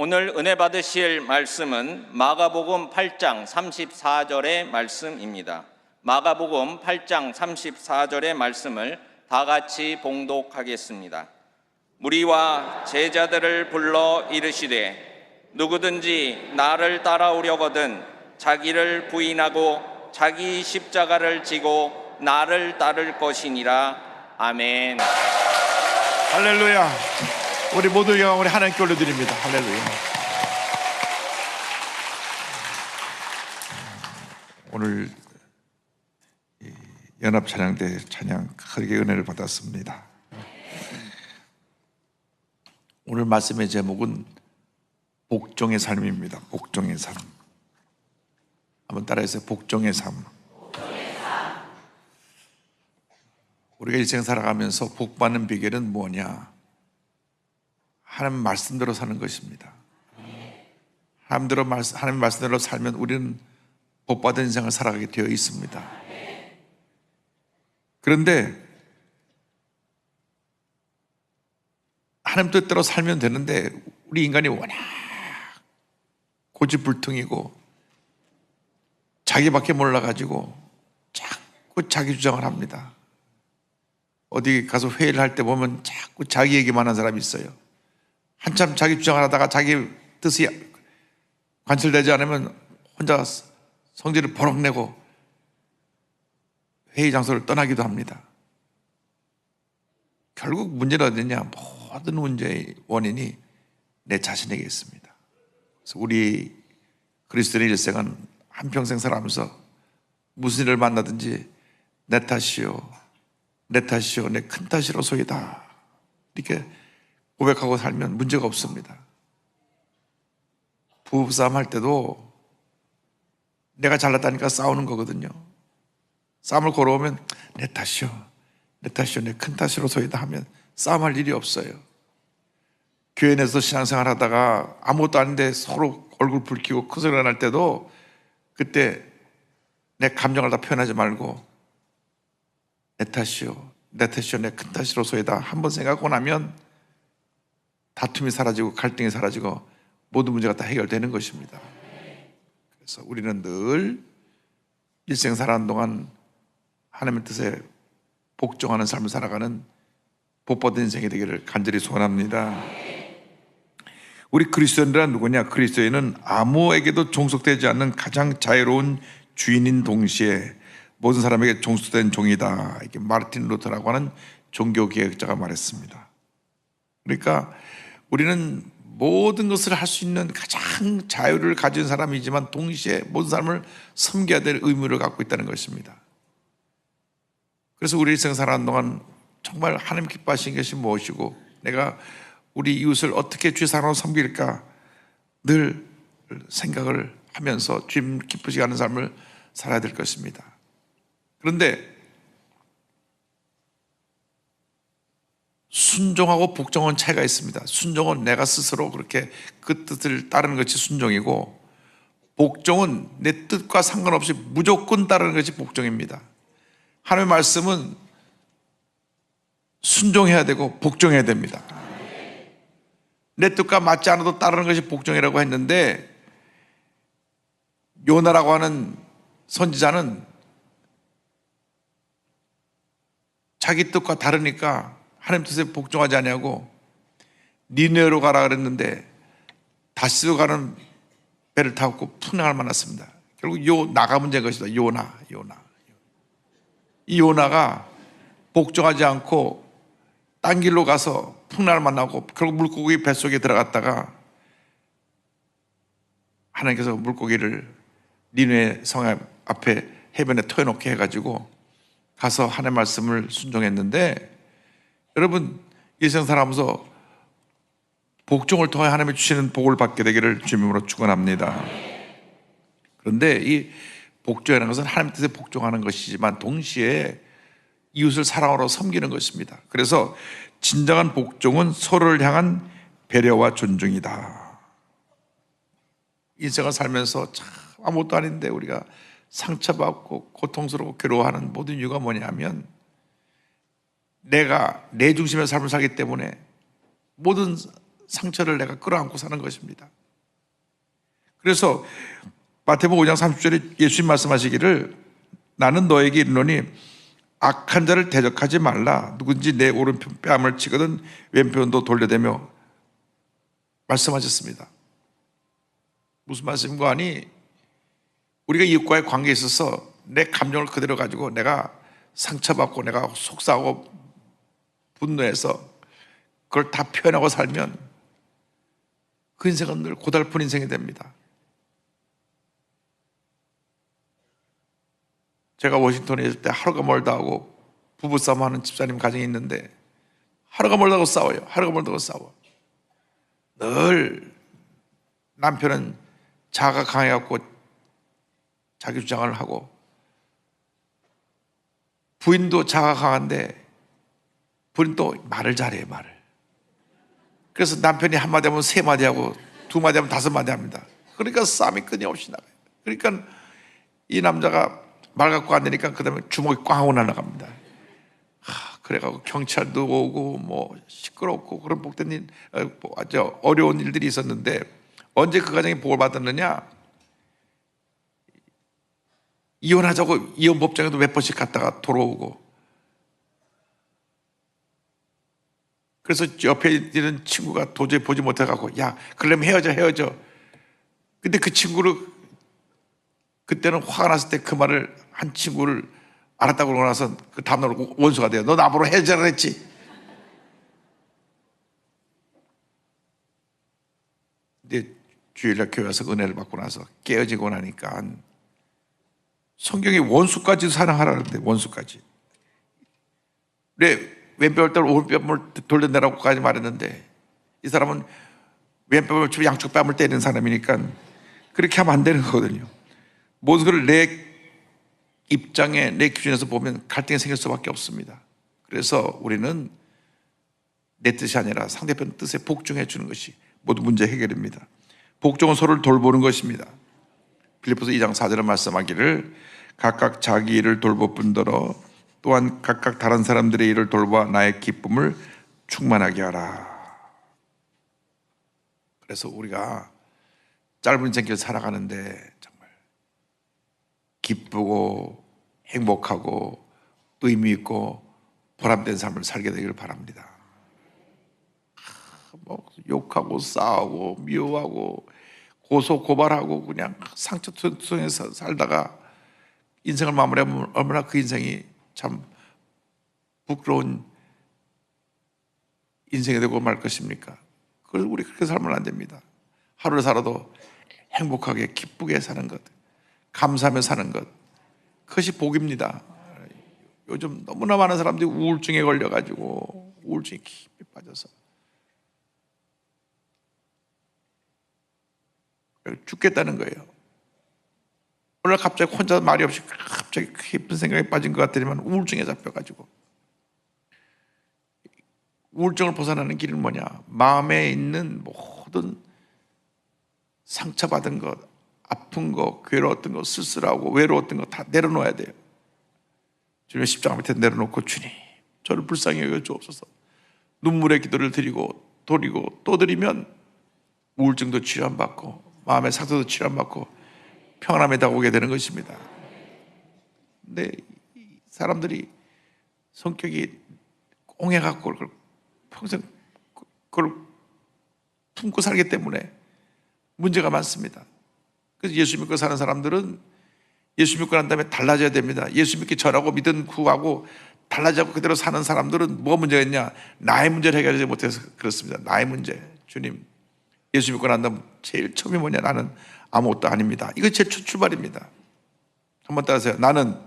오늘 은혜 받으실 말씀은 마가복음 8장 34절의 말씀입니다. 마가복음 8장 34절의 말씀을 다 같이 봉독하겠습니다. 무리와 제자들을 불러 이르시되 누구든지 나를 따라오려거든 자기를 부인하고 자기 십자가를 지고 나를 따를 것이니라. 아멘. 할렐루야. 우리 모두 영광을 하나님께 올려드립니다. 할렐루야. 오늘 연합찬양대 찬양 크게 은혜를 받았습니다. 오늘 말씀의 제목은 복종의 삶입니다. 복종의 삶. 한번 따라해서 복종의 삶. 우리가 일생 살아가면서 복받는 비결은 뭐냐? 하나님 말씀대로 사는 것입니다. 하나님 말씀대로 살면 우리는 복받은 인생을 살아가게 되어 있습니다. 그런데 하나님 뜻대로 살면 되는데 우리 인간이 워낙 고집불통이고 자기밖에 몰라가지고 자꾸 자기 주장을 합니다. 어디 가서 회의를 할 때 보면 자꾸 자기 얘기만 하는 사람이 있어요. 한참 자기 주장을 하다가 자기 뜻이 관철되지 않으면 혼자 성질을 버럭 내고 회의 장소를 떠나기도 합니다. 결국 문제는 어디냐? 모든 문제의 원인이 내 자신에게 있습니다. 그래서 우리 그리스도인의 일생은 한평생 살아가면서 무슨 일을 만나든지 내 탓이요, 내 탓이요, 내 큰 탓이로소이다, 이렇게 고백하고 살면 문제가 없습니다. 부부싸움 할 때도 내가 잘났다니까 싸우는 거거든요. 싸움을 걸어오면 내 탓이요, 내 탓이요, 내 큰 탓이로소이다 하면 싸움할 일이 없어요. 교회 내에서 신앙생활 하다가 아무것도 아닌데 서로 얼굴 붉히고 큰 소리가 날 때도 그때 내 감정을 다 표현하지 말고 내 탓이요, 내 탓이요, 내 큰 탓이로소이다 한번 생각하고 나면 다툼이 사라지고 갈등이 사라지고 모든 문제가 다 해결되는 것입니다. 그래서 우리는 늘 일생 살아가는 동안 하나님의 뜻에 복종하는 삶을 살아가는 복받은 인생이 되기를 간절히 소원합니다. 우리 그리스도인이란 누구냐? 그리스도인은 아무에게도 종속되지 않는 가장 자유로운 주인인 동시에 모든 사람에게 종속된 종이다. 이렇게 마르틴 루터라고 하는 종교개혁자가 말했습니다. 그러니까 우리는 모든 것을 할 수 있는 가장 자유를 가진 사람이지만 동시에 모든 사람을 섬겨야 될 의무를 갖고 있다는 것입니다. 그래서 우리 일생 살아가는 동안 정말 하나님 기뻐하시는 것이 무엇이고 내가 우리 이웃을 어떻게 주의 사랑으로 섬길까 늘 생각을 하면서 주님 기쁘시게 하는 삶을 살아야 될 것입니다. 그런데 순종하고 복종은 차이가 있습니다. 순종은 내가 스스로 그렇게 그 뜻을 따르는 것이 순종이고, 복종은 내 뜻과 상관없이 무조건 따르는 것이 복종입니다. 하나님의 말씀은 순종해야 되고 복종해야 됩니다. 내 뜻과 맞지 않아도 따르는 것이 복종이라고 했는데, 요나라고 하는 선지자는 자기 뜻과 다르니까 하나님 뜻에 복종하지 않냐고 니느웨로 가라 그랬는데 다시로 가는 배를 타고 풍랑을 만났습니다. 결국 요나가 문제인 것이다. 요나. 이 요나가 복종하지 않고 딴 길로 가서 풍랑을 만나고 결국 물고기 뱃속에 들어갔다가 하나님께서 물고기를 니느웨 성 앞에 해변에 터여놓게 해가지고 가서 하나님의 말씀을 순종했는데, 여러분 일생 살아가면서 복종을 통해 하나님이 주시는 복을 받게 되기를 주님으로 축원합니다. 그런데 이 복종이라는 것은 하나님 뜻에 복종하는 것이지만 동시에 이웃을 사랑으로 섬기는 것입니다. 그래서 진정한 복종은 서로를 향한 배려와 존중이다. 인생을 살면서 참 아무것도 아닌데 우리가 상처받고 고통스럽고 괴로워하는 모든 이유가 뭐냐면 내가 내 중심의 삶을 살기 때문에 모든 상처를 내가 끌어안고 사는 것입니다. 그래서 마태복음 5장 30절에 예수님 말씀하시기를 나는 너에게 이르노니 악한 자를 대적하지 말라. 누군지 내 오른편 뺨을 치거든 왼편도 돌려대며 말씀하셨습니다. 무슨 말씀인가 하니 우리가 이웃과의 관계에 있어서 내 감정을 그대로 가지고 내가 상처받고 내가 속상하고 분노해서 그걸 다 표현하고 살면 그 인생은 늘 고달픈 인생이 됩니다. 제가 워싱턴에 있을 때 하루가 멀다 하고 부부싸움 하는 집사님 가정이 있는데 하루가 멀다고 싸워요. 하루가 멀다고 싸워. 늘 남편은 자아가 강해갖고 자기 주장을 하고 부인도 자아가 강한데 부인도 말을 잘해요. 말을. 그래서 남편이 한마디 하면 세 마디 하고 두 마디 하면 다섯 마디 합니다. 그러니까 싸움이 끊임없이 나가요. 그러니까 이 남자가 말 갖고 안 되니까 그 다음에 주먹이 꽝 하고 날아갑니다. 그래가지고 경찰도 오고 뭐 시끄럽고 그런 복된 일, 아주 어려운 일들이 있었는데 언제 그 가정이 복을 받았느냐? 이혼하자고 이혼 법정에도 몇 번씩 갔다가 돌아오고, 그래서 옆에 있는 친구가 도저히 보지 못해가고 야 그러려면 헤어져. 근데 그 친구를 그때는 화가 났을 때 그 말을 한 친구를 알았다고 그러고 나서 그 다음날 원수가 돼요. 너 나보고 헤어져라 했지. 근데 주일날 교회 와서 은혜를 받고 나서 깨어지고 나니까 성경에 원수까지 사랑하라는데 원수까지. 왜 왼뺨을 때려 오른뺨을 돌려내라고까지 말했는데 이 사람은 왼뺨을 치고 양쪽 뺨을 때리는 사람이니까 그렇게 하면 안 되는 거거든요. 모든 것을 내 입장에 내 기준에서 보면 갈등이 생길 수밖에 없습니다. 그래서 우리는 내 뜻이 아니라 상대편 뜻에 복종해 주는 것이 모든 문제 해결입니다. 복종은 서로를 돌보는 것입니다. 빌립보서 2장 4절에 말씀하기를 각각 자기 일을 돌볼 뿐더러 또한 각각 다른 사람들의 일을 돌봐 나의 기쁨을 충만하게 하라. 그래서 우리가 짧은 인생길 살아가는데 정말 기쁘고 행복하고 의미 있고 보람된 삶을 살게 되기를 바랍니다. 뭐 욕하고 싸우고 미워하고 고소 고발하고 그냥 상처투성해서 살다가 인생을 마무리하면 얼마나 그 인생이 참 부끄러운 인생이 되고 말 것입니까? 그걸 우리 그렇게 살면 안 됩니다. 하루를 살아도 행복하게 기쁘게 사는 것, 감사하며 사는 것, 그것이 복입니다. 요즘 너무나 많은 사람들이 우울증에 걸려가지고 우울증에 깊이 빠져서 죽겠다는 거예요. 오늘 갑자기 혼자 말이 없이 갑자기 깊은 생각에 빠진 것 같더니만 우울증에 잡혀가지고, 우울증을 벗어나는 길은 뭐냐? 마음에 있는 모든 상처받은 것, 아픈 것, 괴로웠던 것, 쓸쓸하고 외로웠던 것 다 내려놓아야 돼요. 주님의 십자가 밑에 내려놓고 주님 저를 불쌍히 여겨 주옵소서. 눈물의 기도를 드리고 또 드리면 우울증도 치료 안 받고 마음의 상처도 치료 안 받고 평안함에 다가오게 되는 것입니다. 근데 사람들이 성격이 옹해갖고 그걸 평생 그걸 품고 살기 때문에 문제가 많습니다. 그래서 예수 믿고 사는 사람들은 예수 믿고 난 다음에 달라져야 됩니다. 예수 믿기 전하고 믿은 후하고 달라지고 그대로 사는 사람들은 뭐가 문제가 있냐? 나의 문제를 해결하지 못해서 그렇습니다. 나의 문제. 주님, 예수 믿고 난 다음 제일 처음이 뭐냐? 나는 아무것도 아닙니다. 이거 제 첫 출발입니다. 한번 따라하세요. 나는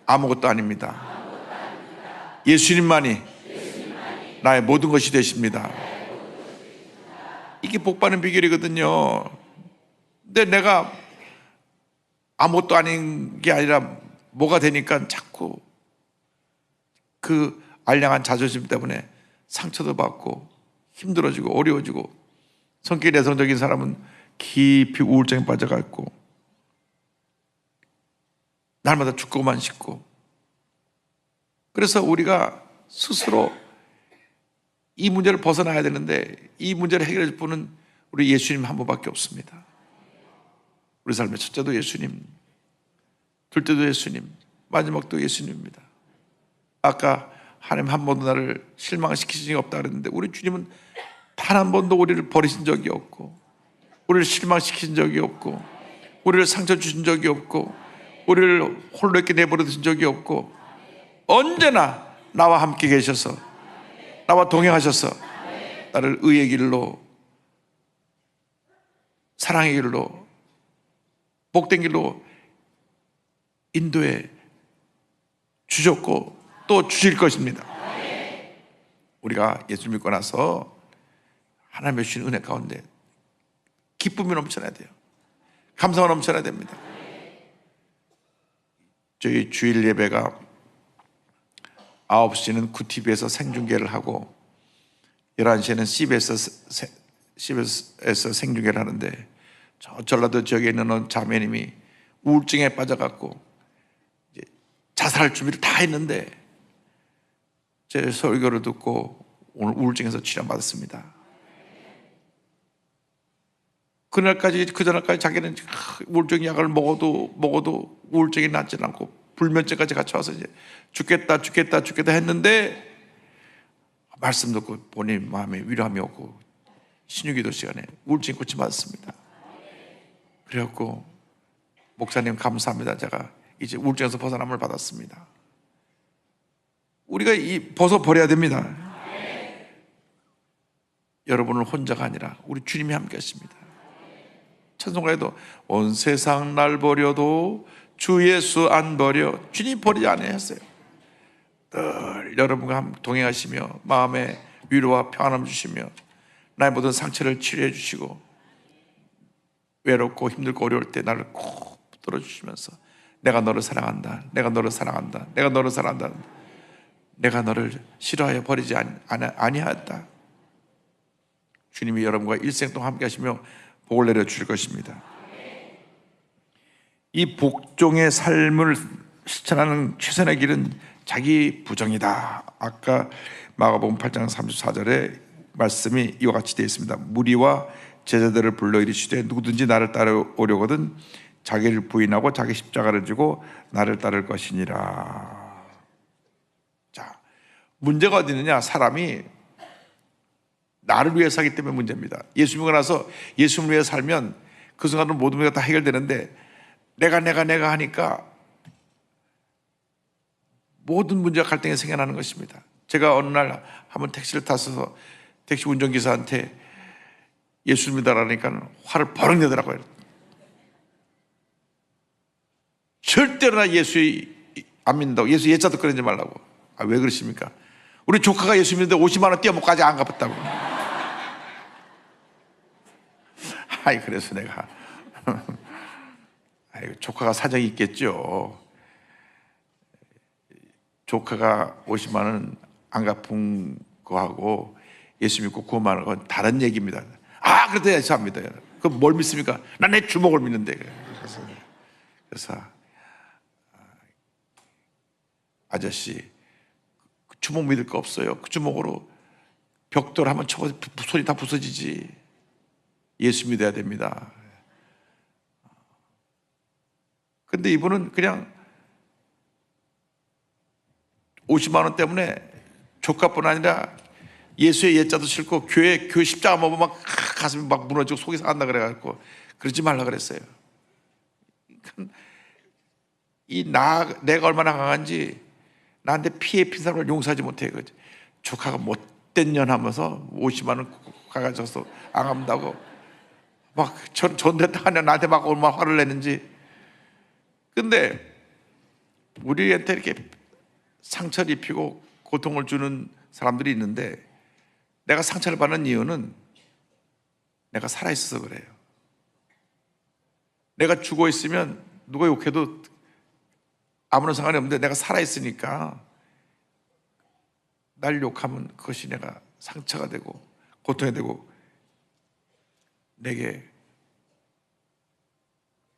아무것도 아닙니다. 예수님만이 나의 모든 것이 되십니다. 이게 복받는 비결이거든요. 근데 내가 아무것도 아닌 게 아니라 뭐가 되니까 자꾸 그 알량한 자존심 때문에 상처도 받고 힘들어지고 어려워지고, 성격이 내성적인 사람은 깊이 우울증에 빠져가 있고 날마다 죽고만 싶고. 그래서 우리가 스스로 이 문제를 벗어나야 되는데 이 문제를 해결해 줄 분은 우리 예수님 한 분밖에 없습니다. 우리 삶의 첫째도 예수님, 둘째도 예수님, 마지막도 예수님입니다. 아까 하나님 한 번도 나를 실망시키신 적이 없다 그랬는데 우리 주님은 단 한 번도 우리를 버리신 적이 없고, 우리를 실망시킨 적이 없고, 우리를 상처 주신 적이 없고, 우리를 홀로 있게 내버려 두신 적이 없고, 언제나 나와 함께 계셔서, 나와 동행하셔서 나를 의의 길로, 사랑의 길로, 복된 길로 인도해 주셨고 또 주실 것입니다. 우리가 예수 믿고 나서 하나님의 주신 은혜 가운데 기쁨이 넘쳐나야 돼요. 감사가 넘쳐나야 됩니다. 저희 주일 예배가 9시는 구티비에서 생중계를 하고 11시에는 CBS에서 생중계를 하는데, 저 전라도 지역에 있는 자매님이 우울증에 빠져갖고 이제 자살할 준비를 다 했는데 제 설교를 듣고 오늘 우울증에서 치료받았습니다. 그 전날까지 자기는 우울증 약을 먹어도 우울증이 낫지 않고 불면증까지 같이 와서 이제 죽겠다 했는데 말씀 듣고 본인 마음에 위로함이 오고 신유기도 시간에 우울증 고침받았습니다. 그래갖고 목사님 감사합니다. 제가 이제 우울증에서 벗어남을 받았습니다. 우리가 벗어버려야 됩니다. 여러분은 혼자가 아니라 우리 주님이 함께 하십니다. 찬송가에도 온 세상 날 버려도 주 예수 안 버려, 주님 버리지 않으셨어요. 늘 여러분과 동행하시며 마음에 위로와 평안함 주시며 나의 모든 상처를 치료해 주시고 외롭고 힘들고 어려울 때 나를 꼭 붙들어 주시면서 내가 너를 사랑한다, 내가 너를 사랑한다, 내가 너를 사랑한다, 내가 너를 싫어하여 버리지 아니하였다. 주님이 여러분과 일생 동안 함께 하시며 복을 내려 주실 것입니다. 이 복종의 삶을 실천하는 최선의 길은 자기 부정이다. 아까 마가복음 8장 34절에 말씀이 이와 같이 되어 있습니다. 무리와 제자들을 불러 이르시되 누구든지 나를 따라오려거든 자기를 부인하고 자기 십자가를 지고 나를 따를 것이니라. 자, 문제가 어디 있느냐? 사람이 나를 위해 살기 때문에 문제입니다. 예수 믿고 나서 예수를 위해 살면 그 순간은 모든 문제가 다 해결되는데 내가 하니까 모든 문제가 갈등이 생겨나는 것입니다. 제가 어느 날 한번 택시를 타서 택시 운전기사한테 예수를 믿으라니까 화를 버럭 내더라고요. 절대로 나 예수 안 믿는다고, 예수 예자도 꺼내지 말라고. 아, 왜 그러십니까? 우리 조카가 예수 믿는데 50만 원 떼어먹까지 안 갚았다고. 아이, 그래서 내가 조카가 사정이 있겠죠. 조카가 50만 원 안 갚은 거하고 예수 믿고 9만 원은 다른 얘기입니다. 아, 그래도 예수합니다. 그럼 뭘 믿습니까? 난 내 주먹을 믿는데. 그래서 아저씨, 그 주먹 믿을 거 없어요. 그 주먹으로 벽돌 한번 쳐서 손이 다 부서지지. 예수 믿어야 됩니다. 근데 이분은 그냥 50만 원 때문에 조카뿐 아니라 예수의 예자도 싫고 교회 십자가 먹으면 막 가슴이 막 무너지고 속이 상한다 그래가지고 그러지 말라 그랬어요. 내가 얼마나 강한지 나한테 피해 핀 사람을 용서하지 못해. 조카가 못된 년 하면서 50만 원 가가져서 안 갚는다고 막 전됐다 하냐 나한테 막 얼마나 화를 내는지. 근데 우리한테 이렇게 상처를 입히고 고통을 주는 사람들이 있는데 내가 상처를 받는 이유는 내가 살아있어서 그래요. 내가 죽어 있으면 누가 욕해도 아무런 상관이 없는데 내가 살아있으니까 날 욕하면 그것이 내가 상처가 되고 고통이 되고 내게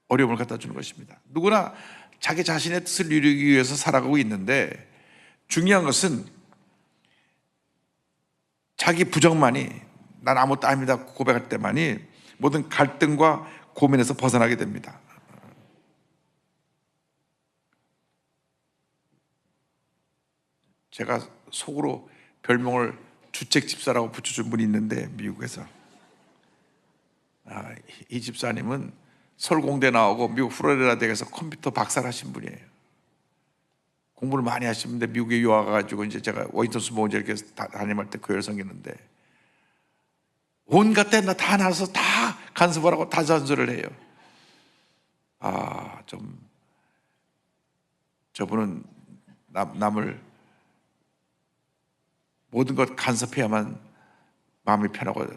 어려움을 갖다 주는 것입니다. 누구나 자기 자신의 뜻을 이루기 위해서 살아가고 있는데 중요한 것은 자기 부정만이, 난 아무것도 아닙니다 고백할 때만이 모든 갈등과 고민에서 벗어나게 됩니다. 제가 속으로 별명을 주책 집사라고 붙여준 분이 있는데, 미국에서 이 집사님은 서울공대 나오고 미국 플로리다 대학에서 컴퓨터 박사를 하신 분이에요. 공부를 많이 하시는데 미국에 유학 가가지고 이제 제가 워싱턴 스모은제 이렇게 담임할 때 교회를 섬기는데 온갖 데나 다 나서 다 간섭하라고 다 잔소리를 해요. 좀 저분은 남을 모든 것 간섭해야만 마음이 편하고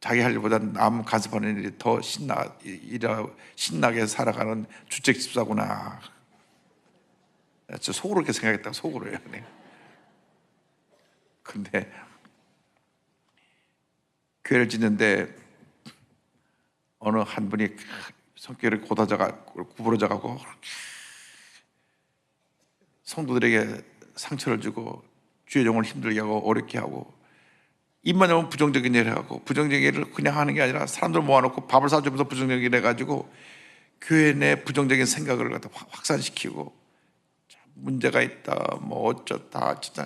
자기 할 일보다 남 간섭하는 일이 더 신나게 살아가는 주책 집사구나. 저 속으로 이렇게 생각했다. 속으로요. 네. 근데 교회를 짓는데 어느 한 분이 성격이 구부러져가고 성도들에게 상처를 주고 주의 종을 힘들게 하고 어렵게 하고, 입만 열면 부정적인 일을 하고, 부정적인 일을 그냥 하는 게 아니라 사람들 모아놓고 밥을 사주면서 부정적인 일 해가지고 교회 내 부정적인 생각을 갖다 확산시키고, 문제가 있다 뭐 어쩌다 진짜,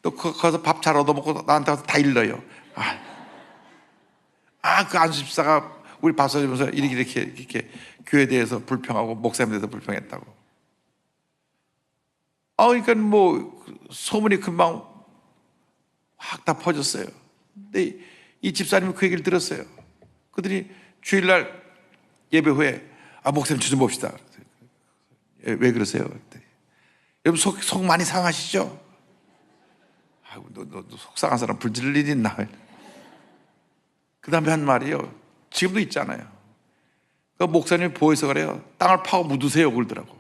또 거기서 밥 잘 얻어먹고 나한테 와서 다 일러요. 그 안수집사가 우리 밥 사주면서 이렇게 교회에 대해서 불평하고 목사님에 대해서 불평했다고. 그러니까 뭐 소문이 금방 확 다 퍼졌어요. 근데 이 집사님은 그 얘기를 들었어요. 그들이 주일날 예배 후에 목사님 저 좀 봅시다. 왜 그러세요? 여러분 속 많이 상하시죠? 너 속상한 사람 불질릴 일이 있나? 그 다음에 한 말이요, 지금도 있잖아요. 그 목사님이 보여서 그래요. 땅을 파고 묻으세요 그러더라고.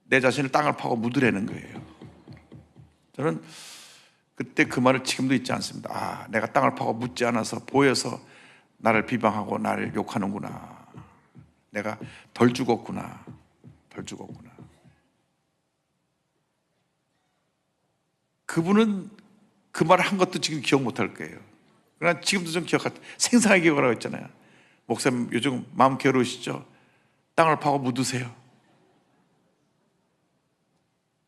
내 자신을 땅을 파고 묻으라는 거예요. 저는 그때 그 말을 지금도 잊지 않습니다. 내가 땅을 파고 묻지 않아서 보여서 나를 비방하고 나를 욕하는구나. 내가 덜 죽었구나. 그분은 그 말을 한 것도 지금 기억 못할 거예요. 그러나 지금도 좀 생생하게 기억을 하고 있잖아요. 목사님 요즘 마음 괴로우시죠? 땅을 파고 묻으세요.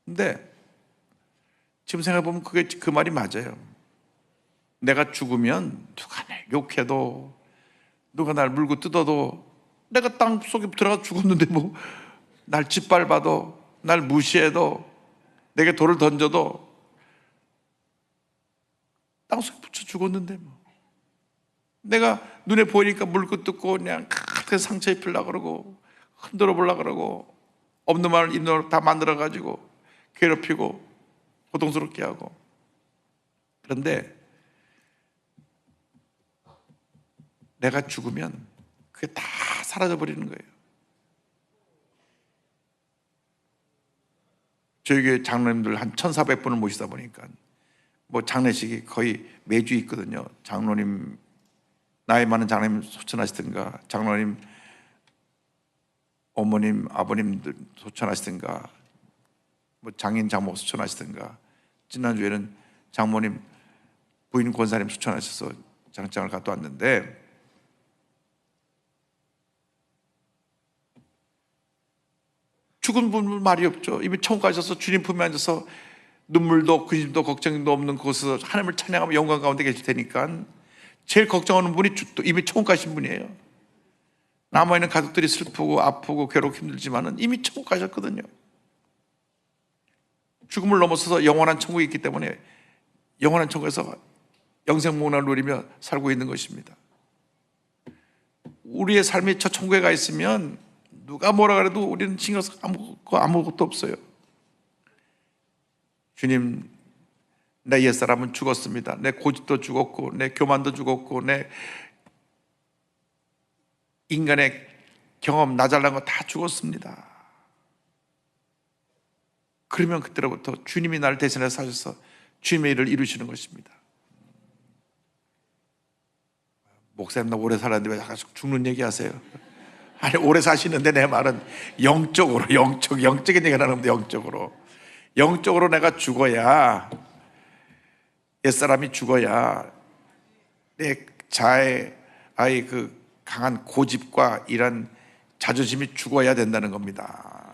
근데 지금 생각해보면 그 말이 맞아요. 내가 죽으면 누가 날 욕해도 누가 날 물고 뜯어도 내가 땅 속에 들어가 죽었는데 뭐 날 짓밟아도 날 무시해도 내게 돌을 던져도 땅 속에 붙여 죽었는데 뭐 내가 눈에 보이니까 물고 뜯고 그냥 크게 상처 입히려고 그러고 흔들어 보려고 그러고 없는 말을 있는 말로 다 만들어가지고 괴롭히고 고통스럽게 하고. 그런데 내가 죽으면 그게 다 사라져 버리는 거예요. 저희 교회 장로님들 한 1,400분을 모시다 보니까 뭐 장례식이 거의 매주 있거든요. 장로님, 나이 많은 장로님 소천하시든가, 장로님 어머님 아버님들 소천하시든가, 뭐 장인 장모 소천하시든가, 지난주에는 장모님 부인 권사님 소천하셔서 장장을 갔다 왔는데, 죽은 분은 말이 없죠. 이미 천국 가셔서 주님 품에 앉아서 눈물도 근심도 걱정도 없는 곳에서 하나님을 찬양하며 영광 가운데 계실 테니까 제일 걱정하는 분이 이미 천국 가신 분이에요. 남아있는 가족들이 슬프고 아프고 괴롭고 힘들지만은 이미 천국 가셨거든요. 죽음을 넘어서서 영원한 천국이 있기 때문에 영원한 천국에서 영생목락을 누리며 살고 있는 것입니다. 우리의 삶이 저 천국에 가 있으면 누가 뭐라 그래도 우리는 신경 쓸 아무것도 없어요. 주님, 내 옛사람은 죽었습니다. 내 고집도 죽었고 내 교만도 죽었고 내 인간의 경험, 나 잘난 거 다 죽었습니다. 그러면 그때로부터 주님이 나를 대신해서 사셔서 주님의 일을 이루시는 것입니다. 목사님 나 오래 살았는데 왜 자꾸 죽는 얘기 하세요? 아니 오래 사시는데 내 말은 영적인 얘기를 하는데 영적으로 내가 죽어야 옛사람이 죽어야 내 자의 아이 그 강한 고집과 이런 자존심이 죽어야 된다는 겁니다.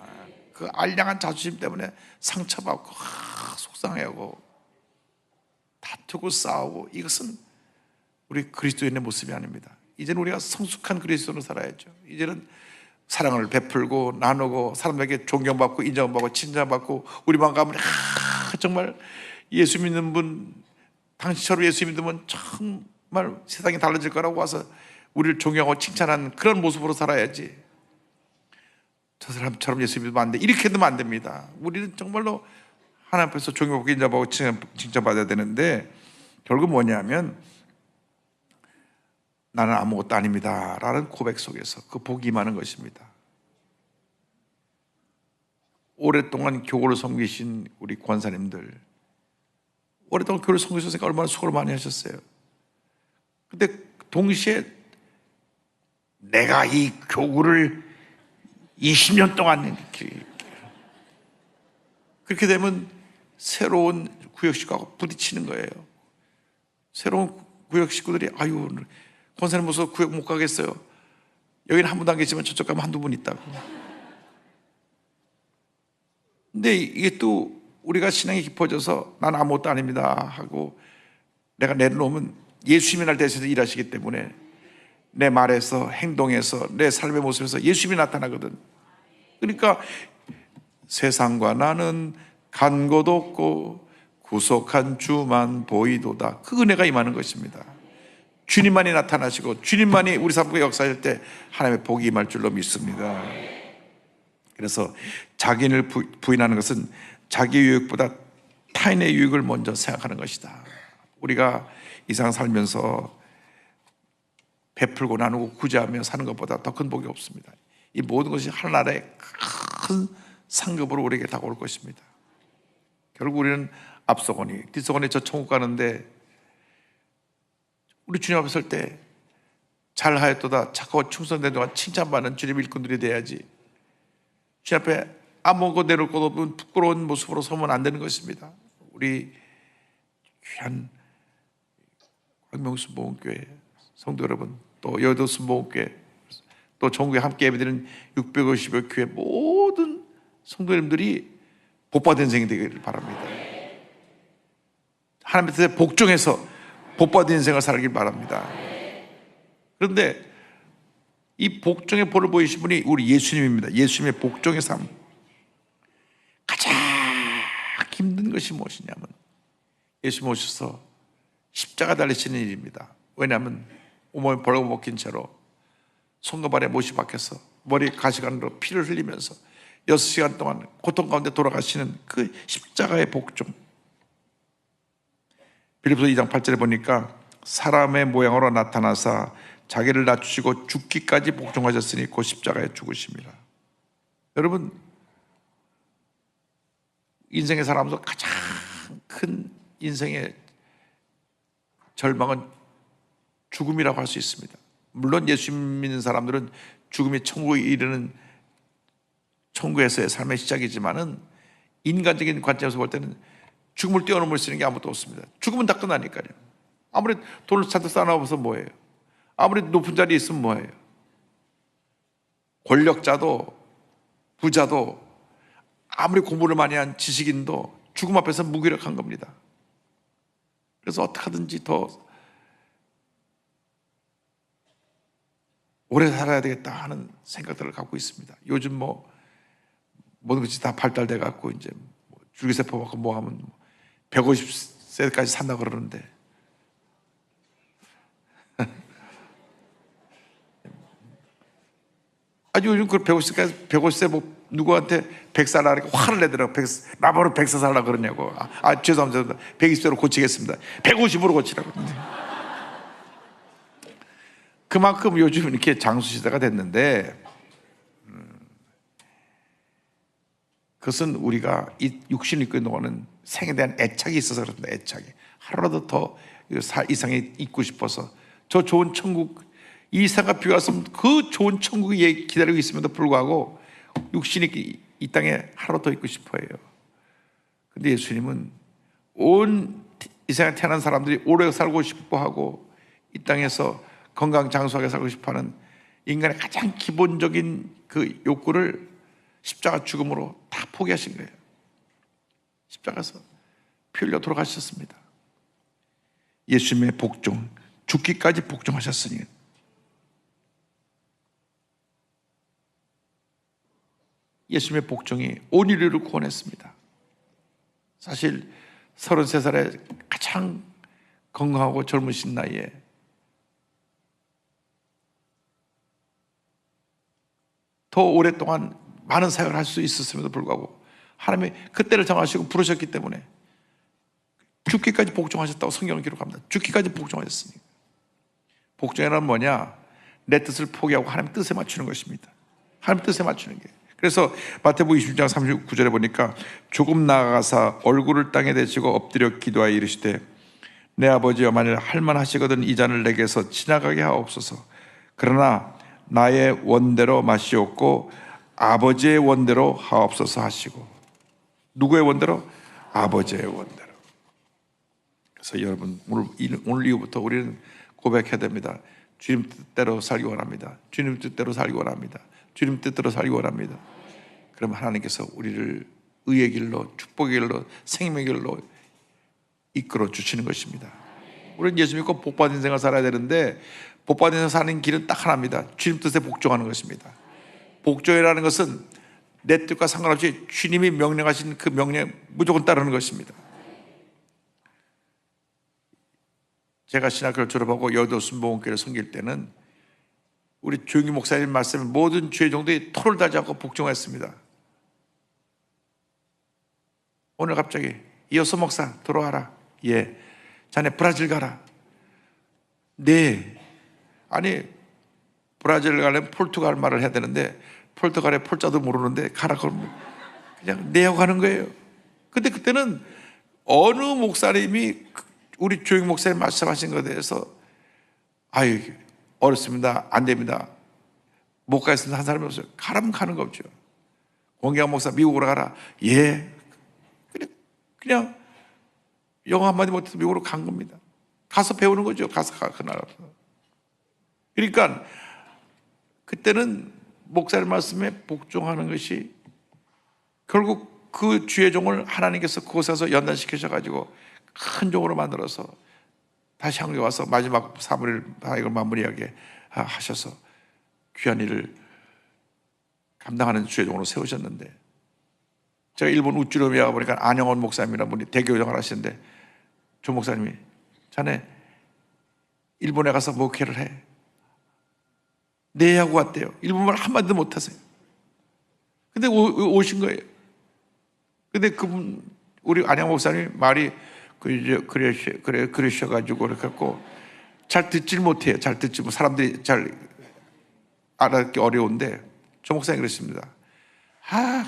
그 알량한 자존심 때문에 상처받고 속상해하고 다투고 싸우고, 이것은 우리 그리스도인의 모습이 아닙니다. 이제는 우리가 성숙한 그리스도로 살아야죠. 이제는 사랑을 베풀고 나누고 사람에게 존경받고 인정받고 칭찬받고, 우리만 가면 정말 예수 믿는 분, 당신처럼 예수 믿는 분 정말 세상이 달라질 거라고 와서 우리를 존경하고 칭찬하는 그런 모습으로 살아야지. 저 사람처럼 예수 믿으면 안 돼, 이렇게 되면 안 됩니다. 우리는 정말로 하나님 앞에서 존경받고 인정받고 칭찬받아야 되는데, 결국 뭐냐면 나는 아무것도 아닙니다 라는 고백 속에서 그 복이 임하는 것입니다. 오랫동안 교구를 섬기신 우리 권사님들, 오랫동안 교회를 섬기셨으니까 얼마나 수고를 많이 하셨어요. 근데 동시에 내가 이 교구를 20년 동안 그렇게 되면 새로운 구역 식구하고 부딪히는 거예요. 새로운 구역 식구들이 아유, 권사님 모셔서 구역 못 가겠어요. 여기는 한 분도 안 계시지만 저쪽 가면 한두 분 있다고. 근데 이게 또 우리가 신앙이 깊어져서 나는 아무것도 아닙니다 하고 내가 내려놓으면 예수님이 날 대신해서 일하시기 때문에 내 말에서 행동에서 내 삶의 모습에서 예수님이 나타나거든. 그러니까 세상과 나는 간 곳 없고 구속한 주만 보이도다, 그 은혜가 임하는 것입니다. 주님만이 나타나시고 주님만이 우리 삶과 역사할 때 하나님의 복이 임할 줄로 믿습니다. 그래서 자기를 부인하는 것은 자기 유익보다 타인의 유익을 먼저 생각하는 것이다. 우리가 이 세상 살면서 베풀고 나누고 구제하며 사는 것보다 더 큰 복이 없습니다. 이 모든 것이 하나나라의 큰 상급으로 우리에게 다가올 것입니다. 결국 우리는 앞서거니 뒤서거니 저 천국 가는데, 우리 주님 앞에 설 때 잘하였도다 착하고 충성된 동안 칭찬받는 주님의 일꾼들이 돼야지, 주님 앞에 아무것도 내놓을 것 없는 부끄러운 모습으로 서면 안 되는 것입니다. 우리 귀한 광명순복음교회 성도 여러분, 또 여의도 순복음교회, 또 전국에 함께 예배드리는 650여 교회 모든 성도님들이 복받은 인생이 되기를 바랍니다. 하나님 뜻에 복종해서 복받은 인생을 살길 바랍니다. 그런데 이 복종의 볼을 보이신 분이 우리 예수님입니다. 예수님의 복종의 삶, 가장 힘든 것이 무엇이냐면 예수님 오셔서 십자가 달리시는 일입니다. 왜냐하면 온몸에 벌거벗긴 채로 손과 발에 못이 박혀서 머리에 가시관으로 피를 흘리면서 6시간 동안 고통 가운데 돌아가시는 그 십자가의 복종. 빌립보서 2장 8절에 보니까 사람의 모양으로 나타나사 자기를 낮추시고 죽기까지 복종하셨으니 곧 십자가에 죽으십니다. 여러분, 인생에 살아가면서 가장 큰 인생의 절망은 죽음이라고 할 수 있습니다. 물론 예수 믿는 사람들은 죽음이 천국에 이르는 천국에서의 삶의 시작이지만은 인간적인 관점에서 볼 때는 죽음을 뛰어넘을 수 있는 게 아무것도 없습니다. 죽음은 다 끝나니까요. 아무리 돈을 잔뜩 쌓아놔서 뭐예요? 아무리 높은 자리에 있으면 뭐예요? 권력자도 부자도 아무리 공부를 많이 한 지식인도 죽음 앞에서 무기력한 겁니다. 그래서 어떻게 하든지 더 오래 살아야 되겠다 하는 생각들을 갖고 있습니다. 요즘 모든 것이 다 발달돼 갖고 이제 줄기세포 맞고 뭐 하면 150세까지 산다 그러는데 아주 요즘 그 150세 누구한테 100살 하니까 화를 내더라고. 나보고 100살 살라 그러냐고. 죄송합니다. 120세로 고치겠습니다. 150으로 고치라고. 그만큼 요즘 이렇게 장수시대가 됐는데, 그것은 우리가 이 육신을 입고 있는 거는 생에 대한 애착이 있어서 그렇습니다. 애착이. 하루라도 더 이상에 있고 싶어서 저 좋은 천국, 이 세상과 비교해서 그 좋은 천국이 기다리고 있음에도 불구하고 육신이 이 땅에 하루 더 있고 싶어해요. 근데 예수님은 온 이 세상에 태어난 사람들이 오래 살고 싶어하고 이 땅에서 건강장수하게 살고 싶어하는 인간의 가장 기본적인 그 욕구를 십자가 죽음으로 다 포기하신 거예요. 십자가에서 피 흘려 돌아가셨습니다. 예수님의 복종, 죽기까지 복종하셨으니 예수님의 복종이 온 인류를 구원했습니다. 사실 33살에 가장 건강하고 젊으신 나이에 더 오랫동안 많은 사역을 할 수 있었음에도 불구하고 하나님이 그때를 정하시고 부르셨기 때문에 죽기까지 복종하셨다고 성경은 기록합니다. 죽기까지 복종하셨으니까. 복종이란 뭐냐? 내 뜻을 포기하고 하나님 뜻에 맞추는 것입니다. 하나님 뜻에 맞추는 게. 그래서 마태복음 26장 39절에 보니까 조금 나아가사 얼굴을 땅에 대시고 엎드려 기도하여 이르시되 내 아버지여 만일 할만하시거든 이 잔을 내게서 지나가게 하옵소서. 그러나 나의 원대로 마시옵고 아버지의 원대로 하옵소서 하시고. 누구의 원대로? 아버지의 원대로. 그래서 여러분 오늘 이후부터 우리는 고백해야 됩니다. 주님 뜻대로 살기 원합니다. 주님 뜻대로 살기 원합니다. 주님 뜻대로 살기 원합니다. 그럼 하나님께서 우리를 의의 길로, 축복의 길로, 생명의 길로 이끌어 주시는 것입니다. 우리는 예수 믿고 복받은 인생을 살아야 되는데 복받은 인생을 사는 길은 딱 하나입니다. 주님 뜻에 복종하는 것입니다. 복종이라는 것은 내 뜻과 상관없이 주님이 명령하신 그 명령에 무조건 따르는 것입니다. 제가 신학교를 졸업하고 여의도 순복음교회를 섬길 때는 우리 조영기 목사님 말씀에 모든 주의 종들이 토를 달지 않고 복종했습니다. 오늘 갑자기 이어서 목사 들어와라. 예. 자네 브라질 가라. 네. 아니 브라질 가려면 포르투갈 말을 해야 되는데 포르투갈의 폴자도 모르는데 가라 그러면 그냥 네 하고 가는 거예요. 근데 그때는 어느 목사님이 우리 조영기 목사님 말씀하신 것에 대해서 아유 어렵습니다. 안 됩니다. 못 가겠습니다. 한 사람이 없어요. 가라면 가는 거 없죠. 공경 목사 미국으로 가라. 예. 그냥 영어 한마디 못해서 미국으로 간 겁니다. 가서 배우는 거죠. 가서 그 나라에서. 그러니까 그때는 목사님 말씀에 복종하는 것이 결국 그 주의 종을 하나님께서 그곳에서 연단시키셔가지고 큰 종으로 만들어서 다시 한국에 와서 마지막 사역을 마무리하게 하셔서 귀한 일을 감당하는 주의 종으로 세우셨는데 제가 일본 우찌로미에 가보니까 안영원 목사님이라는 분이 대교장을 하시는데 조 목사님이 자네 일본에 가서 목회를 해. 네 하고 왔대요. 일본말 한마디도 못하세요. 근데 오신 거예요. 근데 그분 우리 안영 목사님이 말이 그러셔가지고 그래갖고 잘 듣질 못해요. 잘 듣지 뭐 사람들이 잘 알아듣기 어려운데 조 목사님 그랬습니다.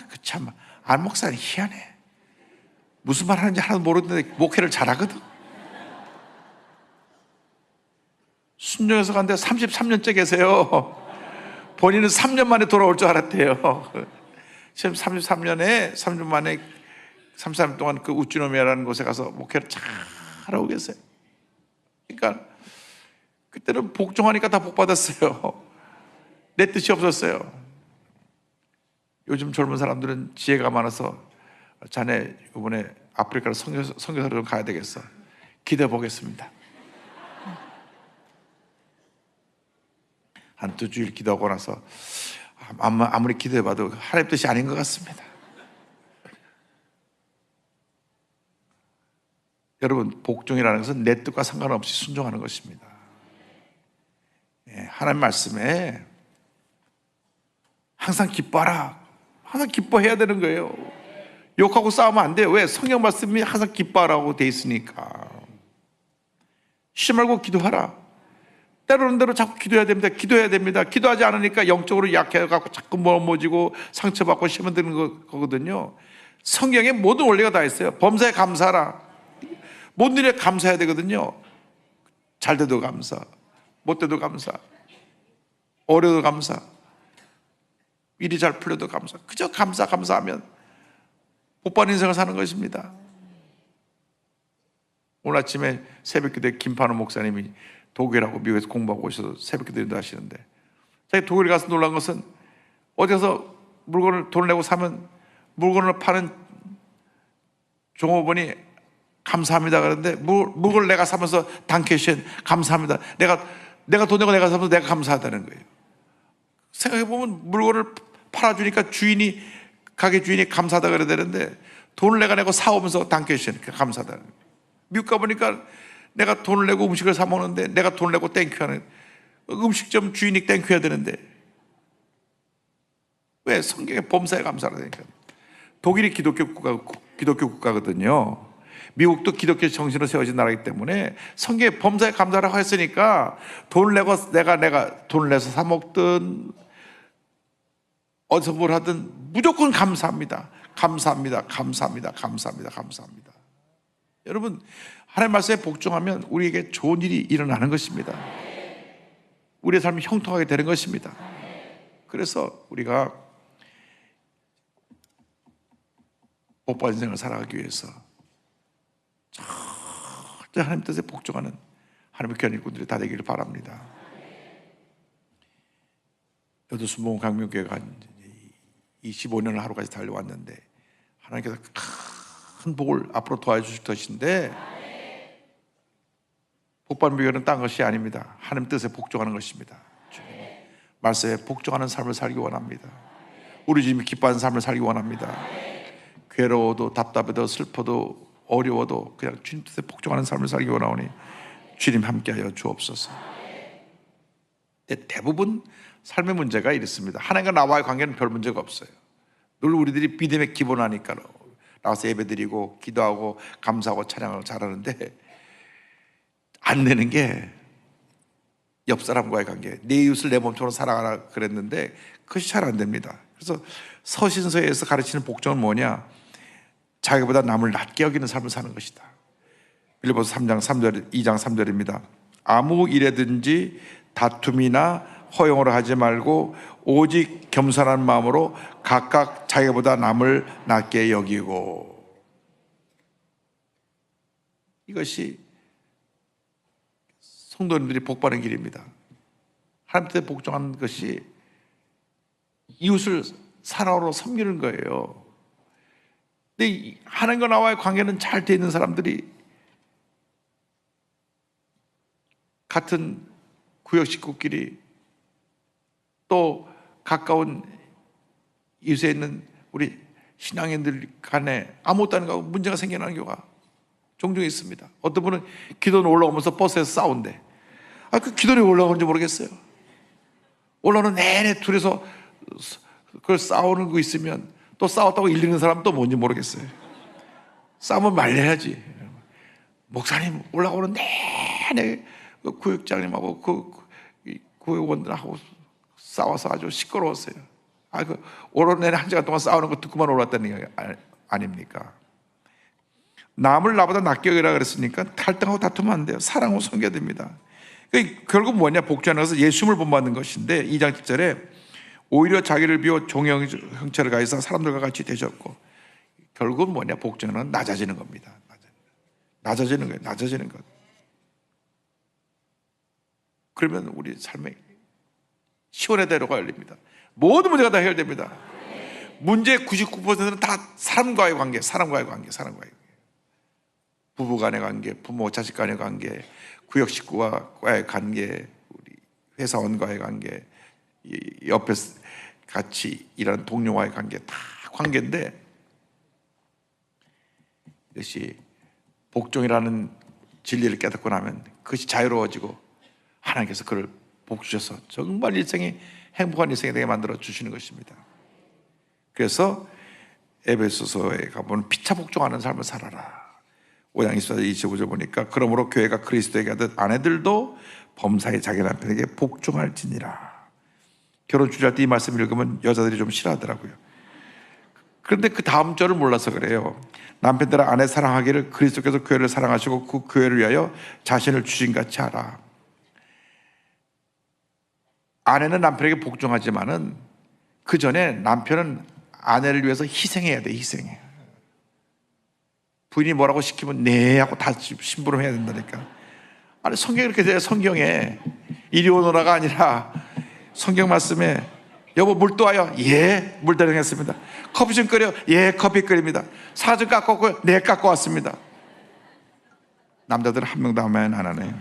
그 참 안 목사님 희한해. 무슨 말 하는지 하나도 모르는데 목회를 잘하거든. 순종해서 간데 33년째 계세요. 본인은 3년 만에 돌아올 줄 알았대요. 지금 3년 만에 33년 동안 그 우찌노미아라는 곳에 가서 목회를 잘하고 계세요. 그러니까 그때는 복종하니까 다 복받았어요. 내 뜻이 없었어요. 요즘 젊은 사람들은 지혜가 많아서 자네 이번에 아프리카로 선교사로 좀 가야 되겠어. 기대해 보겠습니다. 한두 주일 기도하고 나서 아무리 기도해봐도 하나님 뜻이 아닌 것 같습니다. 여러분 복종이라는 것은 내 뜻과 상관없이 순종하는 것입니다. 하나님 말씀에 항상 기뻐하라. 항상 기뻐해야 되는 거예요. 욕하고 싸우면 안 돼요. 왜? 성경 말씀이 항상 기뻐하라고 돼 있으니까. 쉬지 말고 기도하라. 때로는 대로 자꾸 기도해야 됩니다. 기도해야 됩니다. 기도하지 않으니까 영적으로 약해갖고 자꾸 멀어지고 상처받고 시험 드는 거거든요. 성경에 모든 원리가 다 있어요. 범사에 감사하라. 모든 일에 감사해야 되거든요. 잘 돼도 감사, 못 돼도 감사, 어려도 감사, 일이 잘 풀려도 감사. 그저 감사하면 복 받는 인생을 사는 것입니다. 오늘 아침에 새벽기도에 김판호 목사님이 독일하고 미국에서 공부하고 오셔서 새벽기도 하시는데, 자기 독일에 가서 놀란 것은 어디서 물건을 돈을 내고 사면 물건을 파는 종업원이 감사합니다 그러는데, 물건을 내가 사면서 단케셴 감사합니다, 내가 돈 내고 내가 사면서 내가 감사하다는 거예요. 생각해보면 물건을 팔아주니까 가게 주인이 감사하다 그래야 되는데, 돈을 내가 내고 사오면서 단케셴 감사하다는 거예요. 미국 가보니까 내가 돈을 내고 음식을 사 먹는데 내가 돈을 내고 땡큐하는, 음식점 주인이 땡큐해야 되는데 왜? 성경의 범사에 감사하다니까. 독일이 기독교 국가거든요. 미국도 기독교 정신으로 세워진 나라이기 때문에 성경의 범사에 감사라고 했으니까, 돈을 내고 내가 돈을 내서 사 먹든 어디서 뭘 하든 무조건 감사합니다. 감사합니다. 감사합니다. 감사합니다. 감사합니다. 여러분, 하나님의 말씀에 복종하면 우리에게 좋은 일이 일어나는 것입니다. 우리의 삶이 형통하게 되는 것입니다. 그래서 우리가 복받은 인생을 살아가기 위해서 절대 하나님 뜻에 복종하는 하나님의 귀한 일꾼들이 다 되기를 바랍니다. 여도순복음 강명교회가 25년을 하루까지 달려왔는데, 하나님께서 큰 복을 앞으로 도와주실 것인데, 복받는 비결은 딴 것이 아닙니다. 하나님 뜻에 복종하는 것입니다. 말씀에 복종하는 삶을 살기 원합니다. 우리 주님이 기뻐하는 삶을 살기 원합니다. 괴로워도 답답해도 슬퍼도 어려워도 그냥 주님 뜻에 복종하는 삶을 살기 원하오니 주님 함께하여 주옵소서. 대부분 삶의 문제가 이렇습니다. 하나님과 나와의 관계는 별 문제가 없어요. 늘 우리들이 믿음의 기본하니까 나와서 예배드리고 기도하고 감사하고 찬양을 잘하는데, 안 되는 게 옆 사람과의 관계, 내 이웃을 내 몸처럼 사랑하라 그랬는데 그것이 잘 안 됩니다. 그래서 서신서에서 가르치는 복종은 뭐냐? 자기보다 남을 낮게 여기는 삶을 사는 것이다. 빌립보서 3장 3절, 2장 3절입니다. 아무 일에든지 다툼이나 허용을 하지 말고 오직 겸손한 마음으로 각각 자기보다 남을 낮게 여기고. 이것이 성도님들이 복받는 길입니다. 하나님 뜻에 복종하는 것이 이웃을 사랑으로 섬기는 거예요. 근데 하나님과 나와의 관계는 잘 돼 있는 사람들이 같은 구역 식구끼리 또 가까운 이웃에 있는 우리 신앙인들 간에 아무것도 안 가고 문제가 생겨나는 경우가 종종 있습니다. 어떤 분은 기도는 올라오면서 버스에서 싸운대. 그 기도는 올라오는지 모르겠어요. 올라오는 내내 둘이서 그걸 싸우는 거 있으면 또 싸웠다고 일리는 사람 또 뭔지 모르겠어요. 싸우면 말려야지. 목사님 올라오는 내내 그 구역장님하고 그 구역원들하고 싸워서 아주 시끄러웠어요. 그 오늘 내내 한 시간 동안 싸우는 거 듣고만 올랐다는 얘기 아닙니까? 남을 나보다 낮게 여기라 그랬으니까 탈등하고 다투면 안 돼요. 사랑하고 섬겨야 됩니다. 결국 뭐냐? 복종하는 것은 예수님을 본받는 것인데, 2장 7절에 오히려 자기를 비워 종의 형체를 가해서 사람들과 같이 되셨고, 결국은 뭐냐? 복종하는 건 낮아지는 겁니다. 낮아지는 거예요. 낮아지는 것. 그러면 우리 삶에 시원의 대로가 열립니다. 모든 문제가 다 해결됩니다. 문제의 99%는 다 사람과의 관계, 사람과의 관계. 부부간의 관계, 부모 자식 간의 관계, 구역 식구와의 관계, 우리 회사원과의 관계, 옆에 같이 일하는 동료와의 관계, 다 관계인데, 이것이 복종이라는 진리를 깨닫고 나면 그것이 자유로워지고 하나님께서 그를 복 주셔서 정말 일생이 행복한 일생이 되게 만들어 주시는 것입니다. 그래서 에베소서에 가보면 피차 복종하는 삶을 살아라. 5장 24절 25절 보니까, 그러므로 교회가 그리스도에게 하듯 아내들도 범사에 자기 남편에게 복종할지니라. 결혼 주례할 때 이 말씀 읽으면 여자들이 좀 싫어하더라고요. 그런데 그 다음 절을 몰라서 그래요. 남편들아 아내 사랑하기를 그리스도께서 교회를 사랑하시고 그 교회를 위하여 자신을 주신같이 하라. 아내는 남편에게 복종하지만은 그 전에 남편은 아내를 위해서 희생해야 돼. 희생해. 부인이 뭐라고 시키면 네 하고 다 심부름해야 된다니까. 아니 성경이 이렇게 돼요. 성경에 이리 오너라가 아니라 성경 말씀에 여보 물 떠와요. 예, 물 대령했습니다. 커피 좀 끓여. 예, 커피 끓입니다. 사 좀 깎고 왔고요. 네, 깎고 왔습니다. 남자들은 한 명도 하면 안 하네요.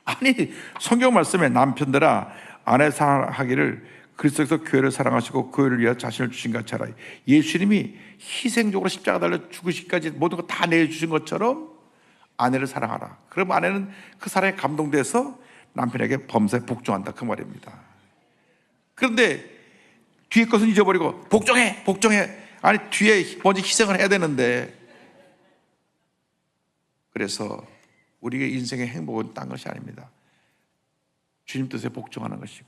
아니 성경 말씀에 남편들아 아내 사랑하기를 그리스도께서 교회를 사랑하시고 교회를 위하여 자신을 주신 같이 하라. 예수님이 희생적으로 십자가 달려 죽으시기까지 모든 거 다 내주신 것처럼 아내를 사랑하라. 그럼 아내는 그 사랑에 감동돼서 남편에게 범사에 복종한다 그 말입니다. 그런데 뒤에 것은 잊어버리고 복종해 아니 뒤에 먼저 희생을 해야 되는데, 그래서 우리의 인생의 행복은 딴 것이 아닙니다. 주님 뜻에 복종하는 것이고,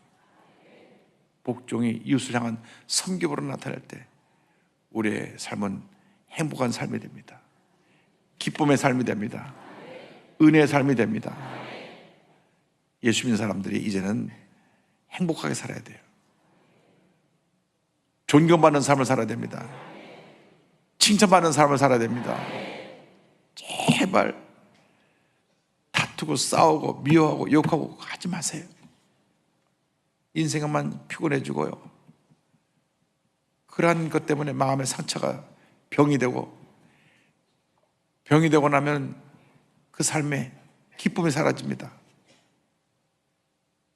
복종이 이웃을 향한 섬김으로 나타날 때 우리의 삶은 행복한 삶이 됩니다. 기쁨의 삶이 됩니다. 은혜의 삶이 됩니다. 예수 믿는 사람들이 이제는 행복하게 살아야 돼요. 존경받는 삶을 살아야 됩니다. 칭찬받는 삶을 살아야 됩니다. 제발 다투고 싸우고 미워하고 욕하고 하지 마세요. 인생만 피곤해지고요. 그러한 것 때문에 마음의 상처가 병이 되고 나면 그 삶에 기쁨이 사라집니다.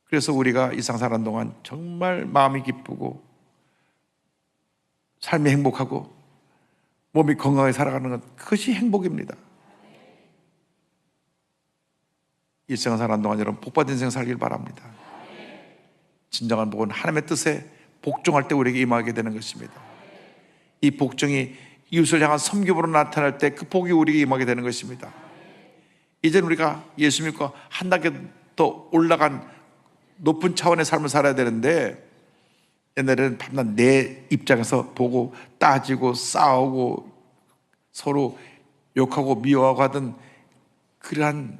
그래서 우리가 이 세상 사는 동안 정말 마음이 기쁘고 삶이 행복하고 몸이 건강하게 살아가는 것, 그것이 행복입니다. 이 세상 사는 동안 여러분 복받은 인생 살길 바랍니다. 진정한 복은 하나님의 뜻에 복종할 때 우리에게 임하게 되는 것입니다. 이 복종이 이웃을 향한 섬김으로 나타날 때 그 복이 우리에게 임하게 되는 것입니다. 이제는 우리가 예수 믿고 한 단계 더 올라간 높은 차원의 삶을 살아야 되는데, 옛날에는 밤낮 내 입장에서 보고 따지고 싸우고 서로 욕하고 미워하고 하던 그러한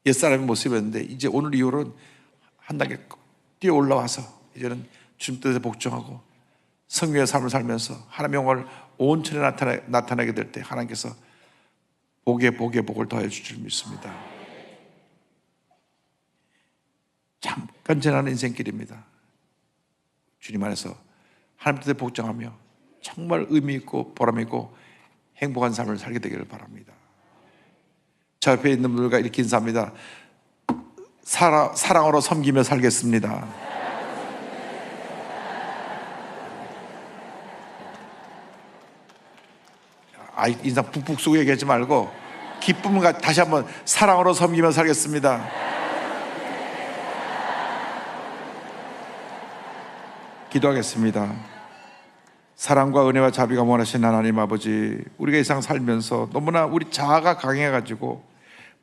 옛사람의 모습이었는데, 이제 오늘 이후로는 한 단계 뛰어 올라와서 이제는 주님 뜻에 복종하고 성령의 삶을 살면서 하나님의 영광을 온천에 나타나게 될 때 하나님께서 복에 복을 더해 주실 줄 믿습니다. 잠깐 지나는 인생길입니다. 주님 안에서 하나님 뜻에 복종하며 정말 의미 있고 보람 있고 행복한 삶을 살게 되기를 바랍니다. 저 옆에 있는 분들과 이렇게 인사합니다. 사랑으로 섬기며 살겠습니다. 인상 푹푹 쓰고 얘기하지 말고 기쁨과 다시 한번 사랑으로 섬기며 살겠습니다. 기도하겠습니다. 사랑과 은혜와 자비가 원하신 하나님 아버지, 우리가 이 세상 살면서 너무나 우리 자아가 강해가지고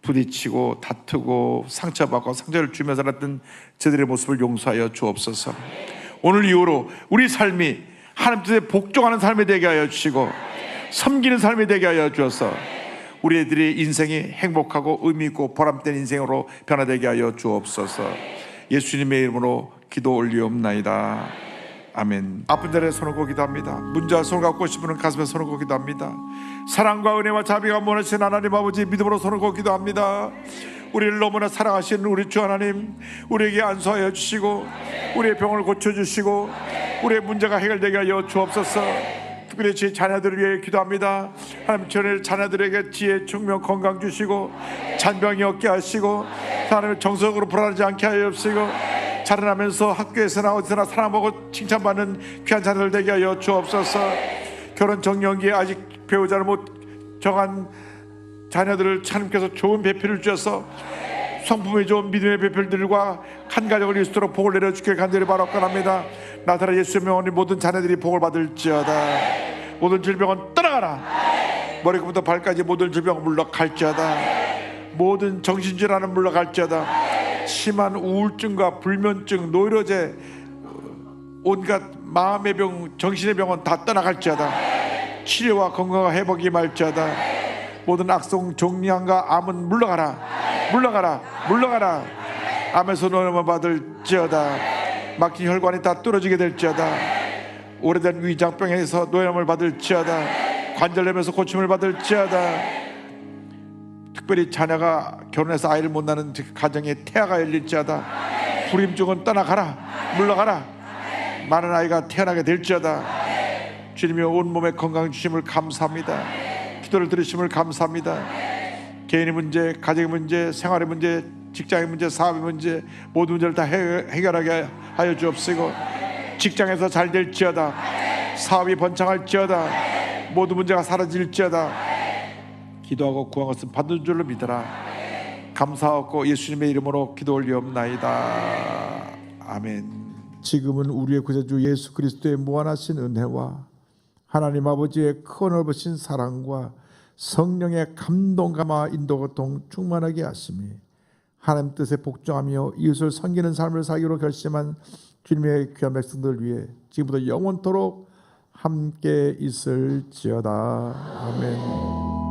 부딪히고 다투고 상처받고 상처를 주며 살았던 저들의 모습을 용서하여 주옵소서. 오늘 이후로 우리 삶이 하나님 뜻에 복종하는 삶이 되게 하여 주시고 섬기는 삶이 되게 하여 주어서 우리들의 인생이 행복하고 의미 있고 보람된 인생으로 변화되게 하여 주옵소서. 예수님의 이름으로 기도 올리옵나이다. 아멘. 아픈 자리에 손을 고 기도합니다. 문자 손을 갖고 싶은 분은 가슴에 손을 고 기도합니다. 사랑과 은혜와 자비가 원하신 하나님 아버지, 믿음으로 손을 고 기도합니다. 우리를 너무나 사랑하시는 우리 주 하나님, 우리에게 안수하여 주시고 우리의 병을 고쳐주시고 우리의 문제가 해결되게 하여 주옵소서. 특별히 제 자녀들을 위해 기도합니다. 하나님, 저희 자녀들에게 지혜, 총명, 건강 주시고 잔병이 없게 하시고 하나님 정서적으로 불안하지 않게 하여 주시고 자라나면서 학교에서나 어디서나 사랑하고 칭찬받는 귀한 자녀들 되게 하여 주옵소서. 결혼 정년기에 아직 배우자를 못 정한 자녀들을 하나님께서 좋은 배필을 주셔서 성품이 좋은 믿음의 배필들과 한 가족을 이루도록 복을 내려주길 간절히 바라옵건합니다. 나타나 예수의 명으로 모든 자녀들이 복을 받을지어다. 모든 질병은 떠나가라. 머리부터 발까지 모든 질병은 물러갈지어다. 모든 정신질환은 물러갈지어다. 심한 우울증과 불면증, 노이로제, 온갖 마음의 병, 정신의 병은 다 떠나갈지어다. 치료와 건강과 회복이 말지어다. 모든 악성 종양과 암은 물러가라. 암에서 노임을 받을지어다. 막힌 혈관이 다 뚫어지게 될지어다. 오래된 위장병에서 노염을 받을지어다. 관절염에서 고침을 받을지어다. 특별히 자녀가 결혼해서 아이를 못 낳는 가정에 태아가 열릴지어다. 불임증은 떠나가라. 물러가라. 많은 아이가 태어나게 될지어다. 주님의 온몸의 건강 주심을 감사합니다. 기도를 들으심을 감사합니다. 개인의 문제, 가정의 문제, 생활의 문제, 직장의 문제, 사업의 문제, 모든 문제를 다 해결하게 하여 주옵시고, 직장에서 잘 될지어다. 사업이 번창할지어다. 모든 문제가 사라질지어다. 기도하고 구한 것은 받는 줄로 믿어라. 감사하고 예수님의 이름으로 기도 올리옵나이다. 아멘. 지금은 우리의 구세주 예수 그리스도의 무한하신 은혜와 하나님 아버지의 큰 넓으신 사랑과 성령의 감동감화 인도고통 충만하게 하심이 하나님 뜻에 복종하며 이웃을 섬기는 삶을 살기로 결심한 주님의 귀한 백성들 위해 지금부터 영원토록 함께 있을지어다. 아멘.